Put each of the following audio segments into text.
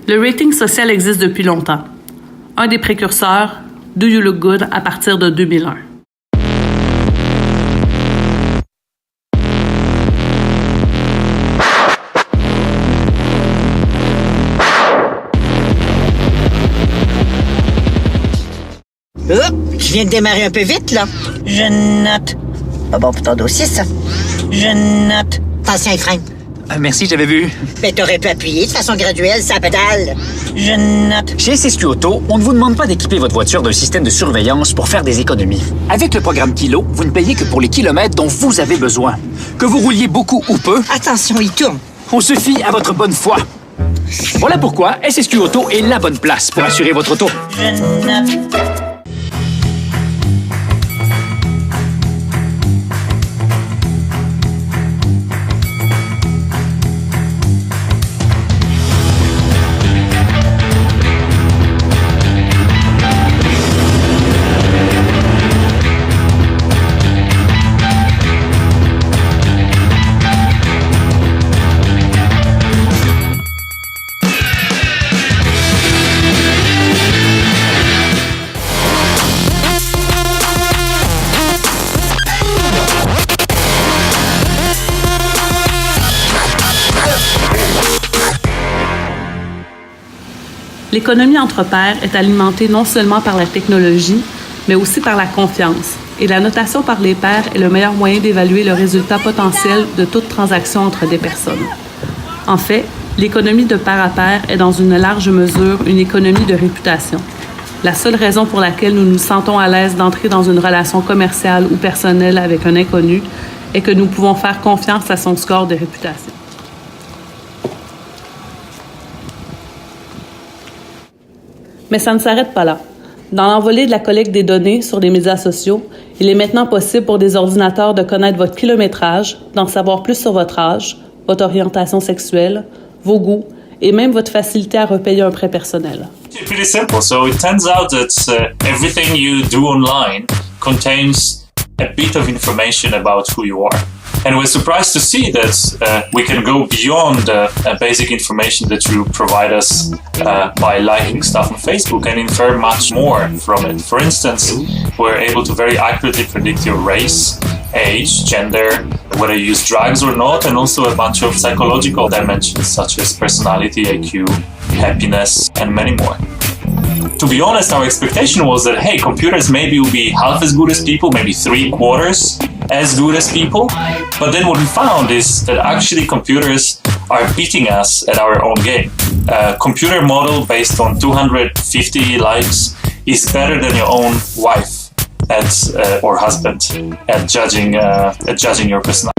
Le rating social existe depuis longtemps. Un des précurseurs, Do You Look Good, à partir de 2001. Je viens de démarrer un peu vite, là. Je note. Pas bon pour ton dossier, ça. Je note. Attention, les freins. Merci, j'avais vu. Mais t'aurais pu appuyer de façon graduelle, ça pédale. Je note. Chez SSQ Auto, on ne vous demande pas d'équiper votre voiture d'un système de surveillance pour faire des économies. Avec le programme Kilo, vous ne payez que pour les kilomètres dont vous avez besoin. Que vous rouliez beaucoup ou peu, Attention, il tourne. on se fie à votre bonne foi. Voilà pourquoi SSQ Auto est la bonne place pour assurer votre auto. Je note. L'économie entre pairs est alimentée non seulement par la technologie, mais aussi par la confiance. Et la notation par les pairs est le meilleur moyen d'évaluer le résultat potentiel de toute transaction entre des personnes. En fait, l'économie de pair à pair est dans une large mesure une économie de réputation. La seule raison pour laquelle nous nous sentons à l'aise d'entrer dans une relation commerciale ou personnelle avec un inconnu est que nous pouvons faire confiance à son score de réputation. Mais ça ne s'arrête pas là. Dans l'envolée de la collecte des données sur les médias sociaux, il est maintenant possible pour des ordinateurs de connaître votre kilométrage, d'en savoir plus sur votre âge, votre orientation sexuelle, vos goûts et même votre facilité à repayer un prêt personnel. It's pretty simple. So it turns out that everything you do online contains a bit of information about who you are. And we're surprised to see that we can go beyond basic information that you provide us by liking stuff on Facebook and infer much more from it. For instance, we're able to very accurately predict your race, age, gender, whether you use drugs or not, and also a bunch of psychological dimensions such as personality, IQ, happiness, and many more. To be honest, our expectation was that, hey, computers maybe will be half as good as people, maybe 3/4 as good as people. But then what we found is that actually computers are beating us at our own game. A computer model based on 250 likes is better than your own wife or husband at judging your personality.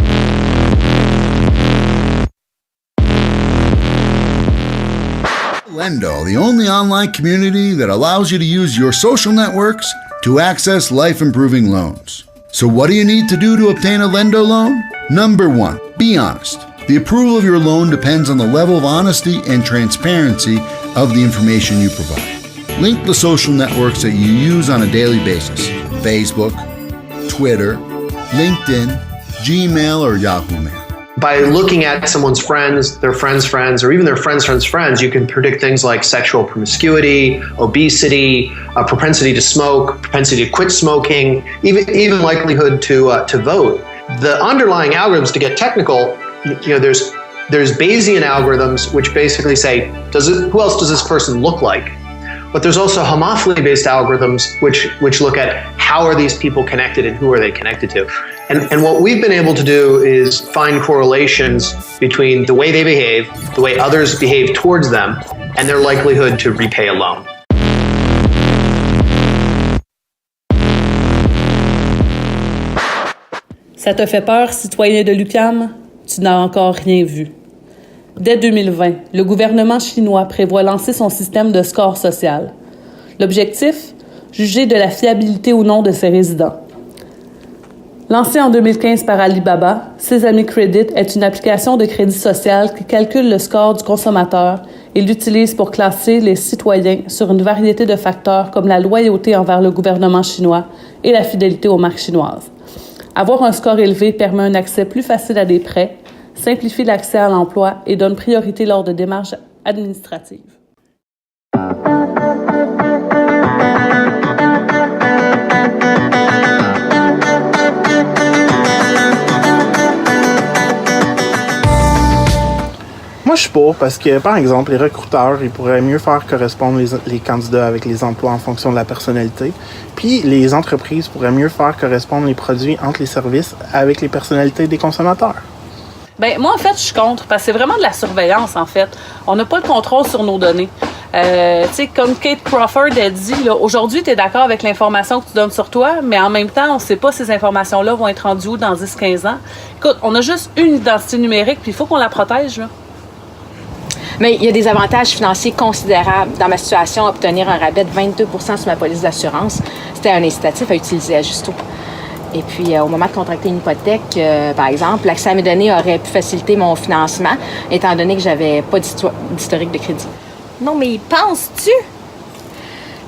Lendo, the only online community that allows you to use your social networks to access life-improving loans. So what do you need to do to obtain a Lendo loan? Number 1, be honest. The approval of your loan depends on the level of honesty and transparency of the information you provide. Link the social networks that you use on a daily basis: Facebook, Twitter, LinkedIn, Gmail, or Yahoo Mail. By looking at someone's friends, their friends' friends, or even their friends' friends, you can predict things like sexual promiscuity, obesity, propensity to smoke, propensity to quit smoking, even likelihood to vote. The underlying algorithms, to get technical, there's Bayesian algorithms which basically say, who else does this person look like? But there's also homophily-based algorithms which look at how are these people connected and who are they connected to. And what we've been able to do is find correlations between the way they behave, the way others behave towards them, and their likelihood to repay a loan. Ça te fait peur, citoyen de l'UQAM? Tu n'as encore rien vu. Dès 2020, le gouvernement chinois prévoit lancer son système de score social. L'objectif? Juger de la fiabilité ou non de ses résidents. Lancé en 2015 par Alibaba, Sesame Credit est une application de crédit social qui calcule le score du consommateur et l'utilise pour classer les citoyens sur une variété de facteurs comme la loyauté envers le gouvernement chinois et la fidélité aux marques chinoises. Avoir un score élevé permet un accès plus facile à des prêts, simplifie l'accès à l'emploi et donne priorité lors de démarches administratives. Moi, je suis pour parce que, par exemple, les recruteurs, ils pourraient mieux faire correspondre les candidats avec les emplois en fonction de la personnalité. Puis, les entreprises pourraient mieux faire correspondre les produits entre les services avec les personnalités des consommateurs. Ben moi, en fait, je suis contre, parce que c'est vraiment de la surveillance, en fait. On n'a pas le contrôle sur nos données. Tu sais, comme Kate Crawford a dit, là, aujourd'hui, tu es d'accord avec l'information que tu donnes sur toi, mais en même temps, on ne sait pas si ces informations-là vont être rendues où dans 10-15 ans. Écoute, on a juste une identité numérique, puis il faut qu'on la protège, là. Mais il y a des avantages financiers considérables. Dans ma situation, obtenir un rabais de 22 sur ma police d'assurance, c'était un incitatif à utiliser à Justo. Et puis, au moment de contracter une hypothèque, par exemple, l'accès à mes données aurait pu faciliter mon financement, étant donné que j'avais pas d'historique de crédit. Non, mais y penses-tu?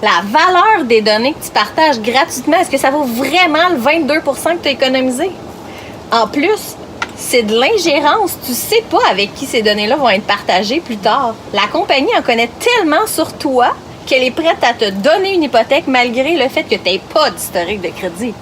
La valeur des données que tu partages gratuitement, est-ce que ça vaut vraiment le 22 que tu as économisé? En plus, c'est de l'ingérence. Tu sais pas avec qui ces données-là vont être partagées plus tard. La compagnie en connaît tellement sur toi qu'elle est prête à te donner une hypothèque malgré le fait que tu n'aies pas d'historique de crédit.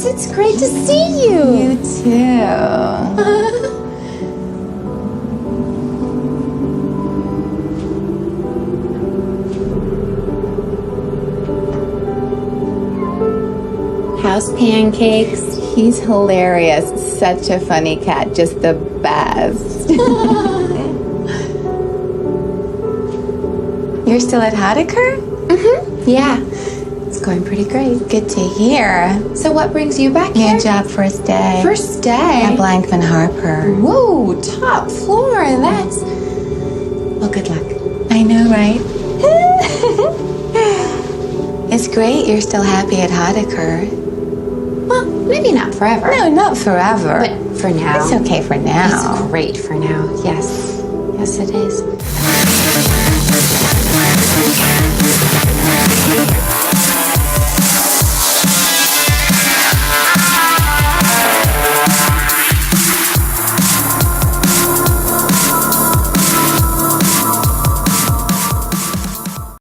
It's great to see you. You too. House Pancakes. He's hilarious. Such a funny cat. Just the best. You're still at Hadeker? Mm-hmm. Yeah. It's going pretty great. Good to hear. So what brings you back here? New job, first day. First day? At Blankman Harper. Whoa, top floor. That's... Well, good luck. I know, right? It's great you're still happy at Hadeker. Well, maybe not forever. No, not forever. But for now. It's okay for now. It's great for now, yes. Yes, it is.